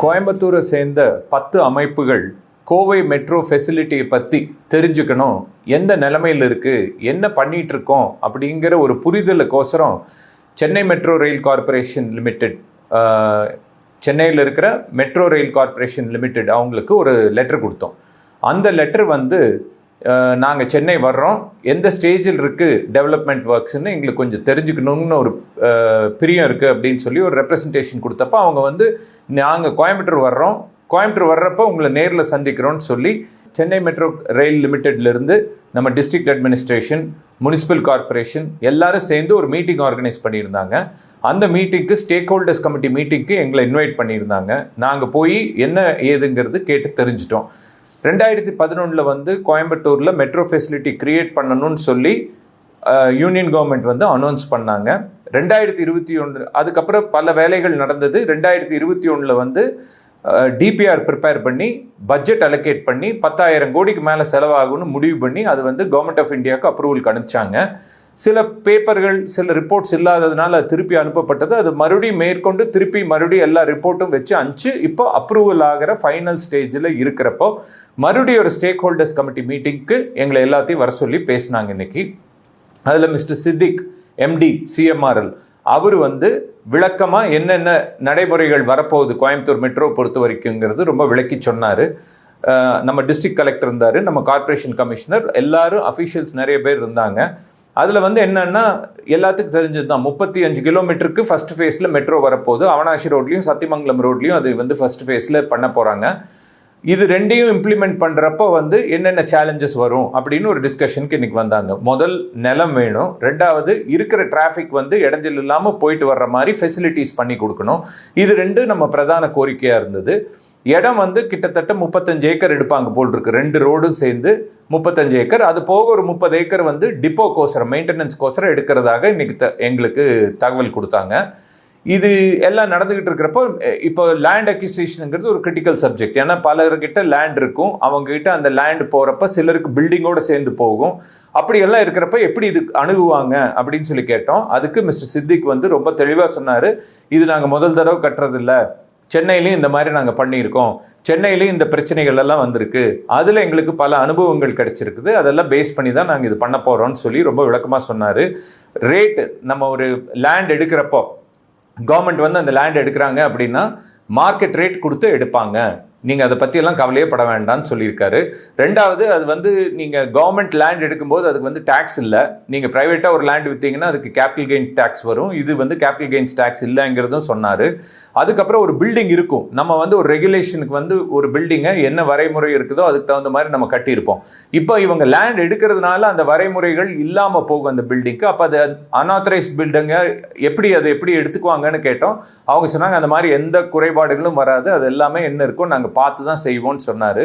கோயம்புத்தூரை சேர்ந்த 10 அமைப்புகள் கோவை மெட்ரோ ஃபெசிலிட்டியை பற்றி தெரிஞ்சுக்கணும், எந்த நிலைமையில் இருக்குது, என்ன பண்ணிகிட்டு இருக்கோம் அப்படிங்கிற ஒரு புரிதலுக்கோசரம் Chennai metro rail corporation limited, சென்னையில் இருக்கிற மெட்ரோ ரயில் கார்ப்பரேஷன் லிமிடெட் அவங்களுக்கு ஒரு லெட்டர் கொடுத்தோம். அந்த லெட்டர் வந்து நாங்கள் சென்னை வர்றோம், எந்த ஸ்டேஜில் இருக்குது டெவலப்மெண்ட் ஒர்க்ஸ்ன்னு எங்களுக்கு கொஞ்சம் தெரிஞ்சுக்கணும்னு ஒரு பிரியம் இருக்குது அப்படின்னு சொல்லி ஒரு ரெப்ரசன்டேஷன் கொடுத்தப்போ அவங்க வந்து நாங்கள் கோயம்புத்தூர் வர்றோம், கோயம்புத்தூர் வர்றப்போ உங்களை நேரில் சந்திக்கிறோன்னு சொல்லி சென்னை மெட்ரோ ரயில் லிமிடெட்லேருந்து நம்ம டிஸ்ட்ரிக்ட் அட்மினிஸ்ட்ரேஷன், முனிசிபல் கார்ப்பரேஷன் எல்லாரும் சேர்ந்து ஒரு மீட்டிங் ஆர்கனைஸ் பண்ணியிருந்தாங்க. அந்த மீட்டிங்க்கு ஸ்டேக் ஹோல்டர்ஸ் கமிட்டி மீட்டிங்க்கு எங்களை இன்வைட் பண்ணியிருந்தாங்க. நாங்கள் போய் என்ன ஏதுங்கிறது கேட்டு தெரிஞ்சிட்டோம். 2011 வந்து கோயம்புத்தூரில் மெட்ரோ ஃபெசிலிட்டி க்ரியேட் பண்ணணும்னு சொல்லி யூனியன் கவர்மெண்ட் வந்து அனௌன்ஸ் பண்ணாங்க. 2021 அதுக்கப்புறம் பல வேலைகள் நடந்தது. 2021 வந்து டிபிஆர் ப்ரிப்பேர் பண்ணி பட்ஜெட் அலோகேட் பண்ணி 10,000 கோடிக்கு மேலே செலவாகும்னு முடிவு பண்ணி அது வந்து கவர்மெண்ட் ஆஃப் இந்தியாவுக்கு அப்ரூவலுக்கு அனுப்பிச்சாங்க. சில பேப்பர்கள், சில ரிப்போர்ட்ஸ் இல்லாததுனால அது திருப்பி அனுப்பப்பட்டது. அது மறுபடியும் மேற்கொண்டு திருப்பி மறுபடியும் எல்லா ரிப்போர்ட்டும் வச்சு அனுப்பிச்சு இப்போ அப்ரூவல் ஆகிற ஃபைனல் ஸ்டேஜில் இருக்கிறப்போ மறுபடியும் ஒரு ஸ்டேக் ஹோல்டர்ஸ் கமிட்டி மீட்டிங்க்கு எங்களை எல்லாத்தையும் வர சொல்லி பேசினாங்க இன்னைக்கு. அதில் மிஸ்டர் சித்திக் எம்டி சிஎம்ஆர்எல் அவர் வந்து விளக்கமாக என்னென்ன நடைமுறைகள் வரப்போகுது கோயம்புத்தூர் மெட்ரோ பொறுத்த வரைக்குங்கிறது ரொம்ப விளக்கி சொன்னார். நம்ம டிஸ்ட்ரிக்ட் கலெக்டர் இருந்தார், நம்ம கார்ப்பரேஷன் கமிஷனர், எல்லாரும் அஃபீஷியல்ஸ் நிறைய பேர் இருந்தாங்க. அதில் வந்து என்னென்னா எல்லாத்துக்கும் தெரிஞ்சது தான், 35 கிலோமீட்டருக்கு ஃபஸ்ட் ஃபேஸில் மெட்ரோ வரப்போகுது. அவனாசி ரோட்லையும் சத்தியமங்கலம் ரோட்லையும் அது வந்து ஃபஸ்ட் ஃபேஸில் பண்ண போகிறாங்க. இது ரெண்டையும் இம்ப்ளிமெண்ட் பண்ணுறப்போ வந்து என்னென்ன சேலஞ்சஸ் வரும் அப்படின்னு ஒரு டிஸ்கஷனுக்கு இன்றைக்கி வந்தாங்க. முதல் நிலம் வேணும், ரெண்டாவது இருக்கிற டிராஃபிக் வந்து இடைஞ்சல் இல்லாமல் போயிட்டு வர்ற மாதிரி ஃபெசிலிட்டிஸ் பண்ணி கொடுக்கணும். இது ரெண்டு நம்ம பிரதான கோரிக்கையாக இருந்தது. இடம் வந்து கிட்டத்தட்ட 35 ஏக்கர் எடுப்பாங்க போல் இருக்கு, 2 ரோடும் சேர்ந்து 35 ஏக்கர். அது போக ஒரு 30 ஏக்கர் வந்து டிப்போ கோசரம், மெயின்டெனன்ஸ் கோசரம் எடுக்கிறதாக இன்னைக்கு எங்களுக்கு தகவல் கொடுத்தாங்க. இது எல்லாம் நடந்துகிட்டு இருக்கிறப்போ இப்போ லேண்ட் அக்யூசிஷனுங்கிறது ஒரு கிரிட்டிக்கல் சப்ஜெக்ட். ஏன்னா பலர்கிட்ட லேண்ட் இருக்கும், அவங்ககிட்ட அந்த லேண்ட் போகிறப்ப சிலருக்கு பில்டிங்கோடு சேர்ந்து போகும். அப்படியெல்லாம் இருக்கிறப்ப எப்படி இது அணுகுவாங்க அப்படின்னு சொல்லி கேட்டோம். அதுக்கு மிஸ்டர் சித்திக் வந்து ரொம்ப தெளிவாக சொன்னார், இது நாங்கள் முதல் தடவை கட்டுறதில்ல, சென்னையிலையும் இந்த மாதிரி நாங்கள் பண்ணியிருக்கோம், சென்னையிலையும் இந்த பிரச்சனைகள் எல்லாம் வந்திருக்கு, அதில் எங்களுக்கு பல அனுபவங்கள் கிடைச்சிருக்குது, அதெல்லாம் பேஸ் பண்ணி தான் நாங்கள் இது பண்ண போகிறோம்னு சொல்லி ரொம்ப விளக்கமாக சொன்னார். ரேட்டு, நம்ம ஒரு லேண்ட் எடுக்கிறப்போ கவர்மெண்ட் வந்து அந்த லேண்ட் எடுக்கிறாங்க அப்படின்னா மார்க்கெட் ரேட் கொடுத்து எடுப்பாங்க, நீங்கள் அதை பற்றியெல்லாம் கவலையே பட வேண்டாம்னு சொல்லியிருக்காரு. ரெண்டாவது, அது வந்து நீங்கள் கவர்மெண்ட் லேண்ட் எடுக்கும்போது அதுக்கு வந்து டேக்ஸ் இல்லை, நீங்கள் ப்ரைவேட்டாக ஒரு லேண்ட் விற்றீங்கன்னா அதுக்கு கேபிட்டல் கெயின் டேக்ஸ் வரும், இது வந்து கேபிட்டல் கெயின்ஸ் டேக்ஸ் இல்லைங்கிறதும் சொன்னார். அதுக்கப்புறம் ஒரு பில்டிங் இருக்கும், நம்ம வந்து ஒரு ரெகுலேஷனுக்கு வந்து ஒரு பில்டிங்கை என்ன வரைமுறை இருக்குதோ அதுக்கு தகுந்த மாதிரி நம்ம கட்டியிருப்போம். இப்போ இவங்க லேண்ட் எடுக்கிறதுனால அந்த வரைமுறைகள் இல்லாமல் போகும் அந்த பில்டிங்க்கு. அப்போ அது அன்ஆத்தரைஸ்ட் பில்டிங்கை அதை எப்படி எடுத்துக்குவாங்கன்னு கேட்டோம். அவங்க சொன்னாங்க அந்த மாதிரி எந்த குறைபாடுகளும் வராது, அது எல்லாமே என்ன இருக்கும் நாங்கள் பார்த்து தான் செய்வோம்னு சொன்னார்.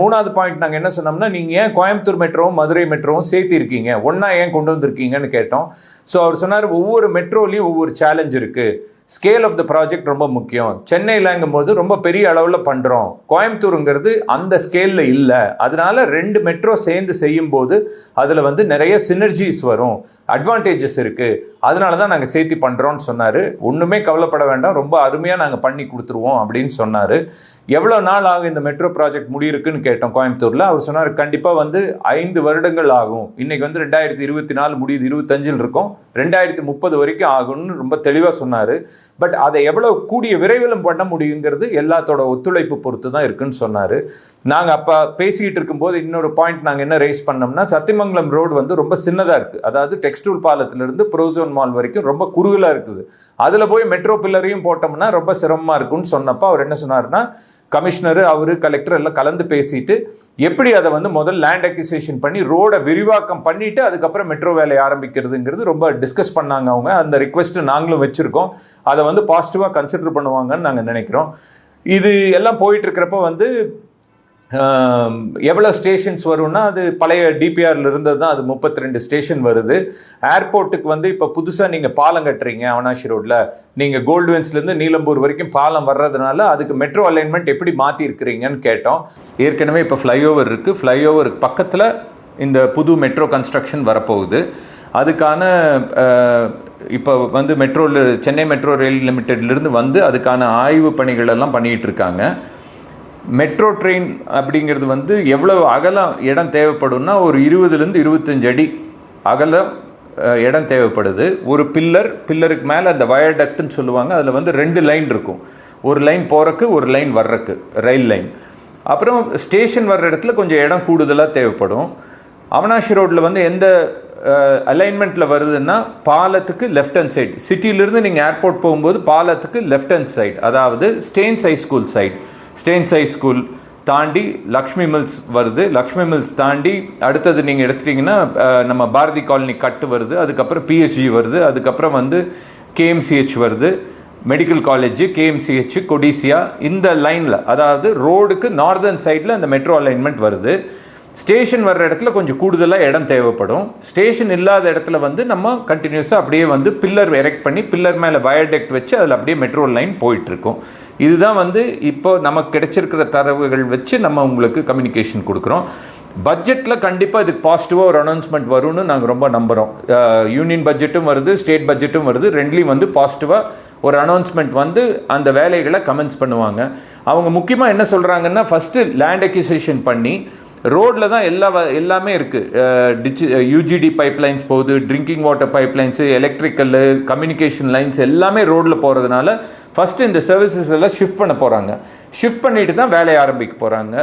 மூணாவது பாயிண்ட் நாங்கள் என்ன சொன்னோம்னா, நீங்கள் ஏன் கோயம்புத்தூர் மெட்ரோவும் மதுரை மெட்ரோவும் சேர்த்திருக்கீங்க, ஒன்றா ஏன் கொண்டு வந்திருக்கீங்கன்னு கேட்டோம். ஸோ அவர் சொன்னார், ஒவ்வொரு மெட்ரோலையும் ஒவ்வொரு சேலஞ்ச் இருக்குது, ஸ்கேல் ஆஃப் த ப்ராஜெக்ட் ரொம்ப முக்கியம், சென்னையிலங்கும் போது ரொம்ப பெரிய அளவில் பண்ணுறோம், கோயம்புத்தூருங்கிறது அந்த ஸ்கேலில் இல்லை, அதனால 2 மெட்ரோ சேர்ந்து செய்யும் போது அதில் வந்து நிறைய சினர்ஜிஸ் வரும், அட்வான்டேஜஸ் இருக்குது, அதனால தான் நாங்கள் சேர்த்து பண்ணுறோன்னு சொன்னார். ஒன்றுமே கவலைப்பட வேண்டாம், ரொம்ப அருமையாக நாங்கள் பண்ணி கொடுத்துருவோம் அப்படின்னு சொன்னார். எவ்வளோ நாள் ஆகும் இந்த மெட்ரோ ப்ராஜெக்ட் முடியிருக்குன்னு கேட்டோம் கோயம்புத்தூரில். அவர் சொன்னார் கண்டிப்பாக வந்து 5 வருடங்கள் ஆகும். இன்றைக்கி வந்து 2024 முடியுது, 25 இருக்கும், 2030 வரைக்கும் ஆகும்னு ரொம்ப தெளிவாக சொன்னார். பட் அதை எவ்வளோ கூடிய விரைவிலும் பண்ண முடியுங்கிறது எல்லாத்தோட ஒத்துழைப்பு பொறுத்து தான் இருக்குன்னு சொன்னார். நாங்கள் அப்போ பேசிக்கிட்டு இருக்கும்போது இன்னொரு பாயிண்ட் நாங்கள் என்ன ரைஸ் பண்ணோம்னா, சத்தியமங்கலம் ரோடு வந்து ரொம்ப சின்னதாக இருக்குது, அதாவது டெக்ஸ்டைல் பாலத்திலிருந்து ப்ரோசோன் மால் வரைக்கும் ரொம்ப குறுகலாக இருக்குது. அதில் போய் மெட்ரோ பில்லரையும் போட்டோம்னா ரொம்ப சிரமமாக இருக்குன்னு சொன்னப்போ அவர் என்ன சொன்னார்னா, கமிஷனர், அவர் கலெக்டர் எல்லாம் கலந்து பேசிட்டு எப்படி அதை வந்து முதல் லேண்ட் அக்யூசியேஷன் பண்ணி ரோடை விரிவாக்கம் பண்ணிட்டு அதுக்கப்புறம் மெட்ரோ வேலையை ஆரம்பிக்கிறதுங்கிறது ரொம்ப டிஸ்கஸ் பண்ணாங்க அவங்க. அந்த ரிக்வெஸ்ட்டு நாங்களும் வச்சுருக்கோம், அதை வந்து பாசிட்டிவாக கன்சிடர் பண்ணுவாங்கன்னு நாங்கள் நினைக்கிறோம். இது எல்லாம் போயிட்டு இருக்கிறப்ப வந்து எவ்வளோ ஸ்டேஷன்ஸ் வரும்னா, அது பழைய டிபிஆரில் இருந்தது தான், அது 32 ஸ்டேஷன் வருது. ஏர்போர்ட்டுக்கு வந்து இப்போ புதுசாக நீங்கள் பாலம் கட்டுறீங்க அவனாசி ரோட்டில், நீங்கள் கோல்டுவென்ஸ்லேருந்து நீலம்பூர் வரைக்கும் பாலம் வர்றதுனால அதுக்கு மெட்ரோ அலைன்மெண்ட் எப்படி மாற்றிருக்கிறீங்கன்னு கேட்டோம். ஏற்கனவே இப்போ ஃப்ளைஓவர் இருக்குது, ஃப்ளைஓவருக்கு பக்கத்தில் இந்த புது மெட்ரோ கன்ஸ்ட்ரக்ஷன் வரப்போகுது. அதுக்கான இப்போ வந்து சென்னை மெட்ரோ ரயில் லிமிடெட்லேருந்து வந்து அதுக்கான ஆய்வு பணிகள் எல்லாம் பண்ணிகிட்டு இருக்காங்க. மெட்ரோ ட்ரெயின் அப்படிங்கிறது வந்து எவ்வளவு அகலம் இடம் தேவைப்படும்னா ஒரு 20லேருந்து 25 அடி அகலம் இடம் தேவைப்படுது. ஒரு பில்லருக்கு மேலே அந்த வயர்டக்ட்னு சொல்லுவாங்க, அதில் வந்து 2 லைன் இருக்கும். ஒரு லைன் போகிறக்கு, ஒரு லைன் வர்றக்கு, ரயில் லைன். அப்புறம் ஸ்டேஷன் வர்ற இடத்துல கொஞ்சம் இடம் கூடுதலாக தேவைப்படும். அவனாஷி ரோட்டில் வந்து எந்த அலைன்மெண்ட்டில் வருதுன்னா பாலத்துக்கு லெஃப்ட் ஹேண்ட் சைடு, சிட்டியிலிருந்து நீங்கள் ஏர்போர்ட் போகும்போது பாலத்துக்கு லெஃப்ட் ஹேண்ட் சைடு, அதாவது Stanes high school side. Stanes high school தாண்டி லக்ஷ்மி மில்ஸ் வருது. லக்ஷ்மி மில்ஸ் தாண்டி அடுத்தது நீங்கள் எடுத்துட்டிங்கன்னா நம்ம பாரதி காலனி கட்டு வருது, அதுக்கப்புறம் பிஎஸ்ஜி வருது, அதுக்கப்புறம் வந்து கேஎம்சிஹெச் வருது, மெடிக்கல் காலேஜ், கேஎம்சிஹெச், கொடிசியா, இந்த லைனில் அதாவது ரோடுக்கு நார்தர்ன் சைடில் அந்த மெட்ரோ அலைன்மெண்ட் வருது. ஸ்டேஷன் வர்ற இடத்துல கொஞ்சம் கூடுதலாக இடம் தேவைப்படும். ஸ்டேஷன் இல்லாத இடத்துல வந்து நம்ம கண்டினியூஸாக அப்படியே வந்து பில்லர் எரெக்ட் பண்ணி பில்லர் மேலே வயர்டெக்ட் வச்சு அதில் அப்படியே மெட்ரோ லைன் போயிட்டுருக்கோம். இதுதான் வந்து இப்போ நமக்கு கிடைச்சிருக்கிற தரவுகள் வச்சு நம்ம உங்களுக்கு கம்யூனிகேஷன் கொடுக்குறோம். பட்ஜெட்டில் கண்டிப்பாக இதுக்கு பாசிட்டிவாக ஒரு அனௌன்ஸ்மெண்ட் வரும்னு நாங்கள் ரொம்ப நம்புகிறோம். யூனியன் பட்ஜெட்டும் வருது, ஸ்டேட் பட்ஜெட்டும் வருது. ரெண்டுலேயும் வந்து பாசிட்டிவாக ஒரு அனௌன்ஸ்மெண்ட் வந்து அந்த வேலைகளை கமெண்ட்ஸ் பண்ணுவாங்க. அவங்க முக்கியமாக என்ன சொல்கிறாங்கன்னா, ஃபஸ்ட்டு லேண்ட் அக்யூசிஷன் பண்ணி ரோடில் தான் எல்லாமே இருக்குது. யூஜிடி பைப்லைன்ஸ் போகுது, drinking water pipelines, electrical, communication lines எல்லாமே ரோடில் போகிறதுனால ஃபஸ்ட்டு இந்த சர்வீசஸ் எல்லாம் ஷிஃப்ட் பண்ண போகிறாங்க. ஷிஃப்ட் பண்ணிட்டு தான் வேலையை ஆரம்பிக்க போகிறாங்க.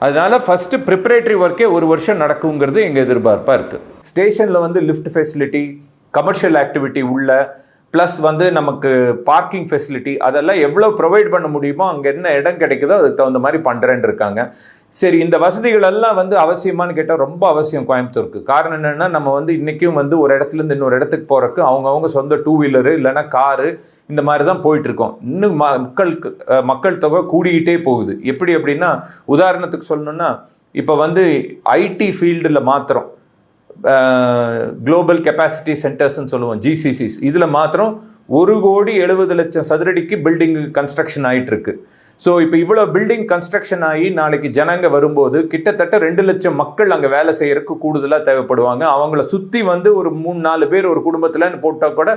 அதனால ஃபஸ்ட்டு ப்ரிப்பரேட்டரி ஒர்க்கே 1 வருஷம் நடக்குங்கிறது எங்கள் எதிர்பார்ப்பாக இருக்குது. ஸ்டேஷனில் வந்து லிஃப்ட் ஃபெசிலிட்டி, கமர்ஷியல் ஆக்டிவிட்டி உள்ள, ப்ளஸ் வந்து நமக்கு பார்க்கிங் ஃபெசிலிட்டி, அதெல்லாம் எவ்வளோ ப்ரொவைட் பண்ண முடியுமோ அங்கே என்ன இடம் கிடைக்குதோ அதுக்கு தகுந்த மாதிரி பண்ணுறேன்னு இருக்காங்க. சரி, இந்த வசதிகள் எல்லாம் வந்து அவசியமானு கேட்டால் ரொம்ப அவசியம் கோயம்புத்தூருக்கு. காரணம் என்னென்னா, நம்ம வந்து இன்றைக்கும் வந்து ஒரு இடத்துலேருந்து இன்னொரு இடத்துக்கு போகிறக்கு அவங்கவுங்க சொந்த 2 வீலரு இல்லைன்னா காரு இந்த மாதிரி தான் போயிட்டுருக்கோம். இன்னும் மக்கள் தொகை கூடிக்கிட்டே போகுது. எப்படி அப்படின்னா, உதாரணத்துக்கு சொல்லணுன்னா, இப்போ வந்து ஐடி ஃபீல்டில் மாத்திரம் குளோபல் கெப்பாசிட்டி சென்டர்ஸ்ன்னு சொல்லுவோம், GCCs, இதில் மாத்திரம் 1,70,00,000 சதுரடிக்கு பில்டிங் கன்ஸ்ட்ரக்ஷன் ஆகிட்டு இருக்கு. ஸோ இப்போ இவ்வளோ பில்டிங் கன்ஸ்ட்ரக்ஷன் ஆகி நாளைக்கு ஜனங்க வரும்போது கிட்டத்தட்ட 2 லட்சம் மக்கள் அங்கே வேலை செய்யறதுக்கு கூடுதலாக தேவைப்படுவாங்க. அவங்கள சுற்றி வந்து ஒரு 3-4 பேர் ஒரு குடும்பத்தில் போட்டால் கூட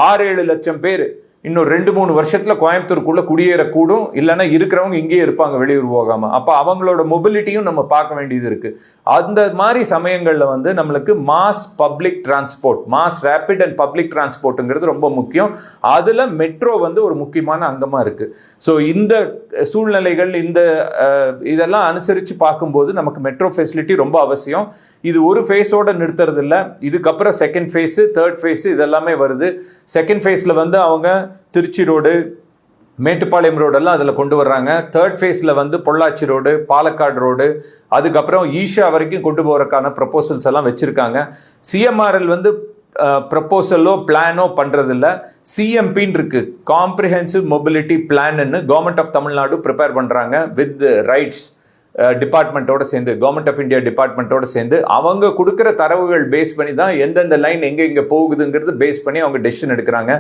6-7 லட்சம் பேர் இன்னும் 2-3 வருஷத்துல கோயம்புத்தூருக்குள்ள குடியேறக்கூடும். இல்லைன்னா இருக்கிறவங்க இங்கேயே இருப்பாங்க, வெளியூர் போகாம. அப்போ அவங்களோட மொபிலிட்டியும் நம்ம பார்க்க வேண்டியது இருக்கு. அந்த மாதிரி சமயங்கள்ல வந்து நம்மளுக்கு mass public transport, mass rapid and public டிரான்ஸ்போர்ட்டுங்கிறது ரொம்ப முக்கியம். அதுல மெட்ரோ வந்து ஒரு முக்கியமான அங்கமா இருக்கு. ஸோ இந்த சூழ்நிலைகள் இதெல்லாம் அனுசரித்து பார்க்கும்போது நமக்கு மெட்ரோ ஃபெசிலிட்டி ரொம்ப அவசியம். இது ஒரு ஃபேஸோட நிறுத்துறது இல்லை. இதுக்கப்புறம் செகண்ட் ஃபேஸு, தேர்ட் ஃபேஸு இதெல்லாமே வருது. செகண்ட் ஃபேஸில் வந்து அவங்க திருச்சி ரோடு, மேட்டுப்பாளையம் ரோடெல்லாம் அதில் கொண்டு வர்றாங்க. தேர்ட் ஃபேஸில் வந்து பொள்ளாச்சி ரோடு, பாலக்காடு ரோடு, அதுக்கப்புறம் ஈஷா வரைக்கும் கொண்டு போகிறதுக்கான ப்ரப்போசல்ஸ் எல்லாம் வச்சுருக்காங்க. சிஎம்ஆர்எல் வந்து ப்ரப்போசலோ பிளானோ பண்ணுறதில்ல. சிஎம்பின்னு இருக்கு, காம்ப்ரிஹென்சிவ் மொபிலிட்டி பிளான்னு கவர்மெண்ட் ஆஃப் தமிழ்நாடு ப்ரிப்பேர் பண்ணுறாங்க வித் ரைட்ஸ் டிபார்ட்மெண்ட்டோட சேர்ந்து, கவர்மெண்ட் ஆஃப் இந்தியா டிபார்ட்மெண்ட்டோட சேர்ந்து. அவங்க கொடுக்குற தரவுகள் பேஸ் பண்ணி தான் எந்தெந்த லைன் எங்கே போகுதுங்கிறது பேஸ் பண்ணி அவங்க டெசிஷன் எடுக்கிறாங்க.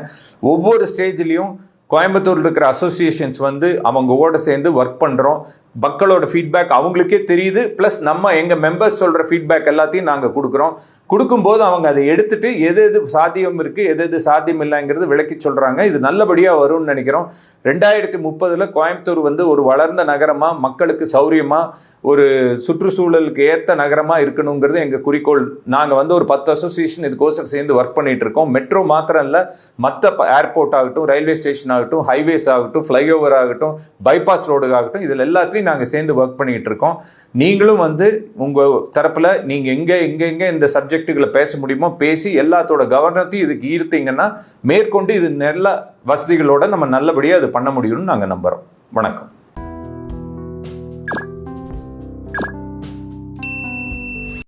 ஒவ்வொரு ஸ்டேஜ்லேயும் கோயம்புத்தூரில் இருக்கிற அசோசியேஷன்ஸ் வந்து அவங்களோட சேர்ந்து ஒர்க் பண்ணுறோம். மக்களோட ஃபீட்பேக் அவங்களுக்கே தெரியுது. ப்ளஸ் நம்ம எங்கள் மெம்பர்ஸ் சொல்கிற ஃபீட்பேக் எல்லாத்தையும் நாங்கள் கொடுக்குறோம். கொடுக்கும்போது அவங்க அதை எடுத்துட்டு எது சாத்தியம் இருக்குது, எது சாத்தியம் இல்லைங்கிறது விளக்கி சொல்கிறாங்க. இது நல்லபடியாக வரும்னு நினைக்கிறோம். 2030 கோயம்புத்தூர் வந்து ஒரு வளர்ந்த நகரமாக, மக்களுக்கு சௌரியமாக, ஒரு சுற்றுச்சூழலுக்கு ஏற்ற நகரமாக இருக்கணுங்கிறது எங்கள் குறிக்கோள். நாங்கள் வந்து ஒரு 10 அசோசியேஷன் இதுக்கோசரம் சேர்ந்து ஒர்க் பண்ணிட்டு இருக்கோம். மெட்ரோ மாத்திரம் இல்லை, மற்ற ஏர்போர்ட் ஆகட்டும், ரயில்வே ஸ்டேஷன் ஆகட்டும், ஹைவேஸ் ஆகட்டும், ஃப்ளைஓவர் ஆகட்டும், பைபாஸ் ரோடு ஆகட்டும், இதில் எல்லாத்தையும் நாங்கள் சேர்ந்து ஒர்க் பண்ணிட்டு இருக்கோம். நீங்களும் வந்து உங்கள் தரப்பில் நீங்கள் எங்கே இந்த சப்ஜெக்டுகளை பேச முடியுமோ பேசி எல்லாத்தோட கவர்னத்தையும் இதுக்கு ஈர்த்தீங்கன்னா மேற்கொண்டு இது நல்ல வசதிகளோட நம்ம நல்லபடியாக இது பண்ண முடியும்னு நாங்கள் நம்புகிறோம். வணக்கம்.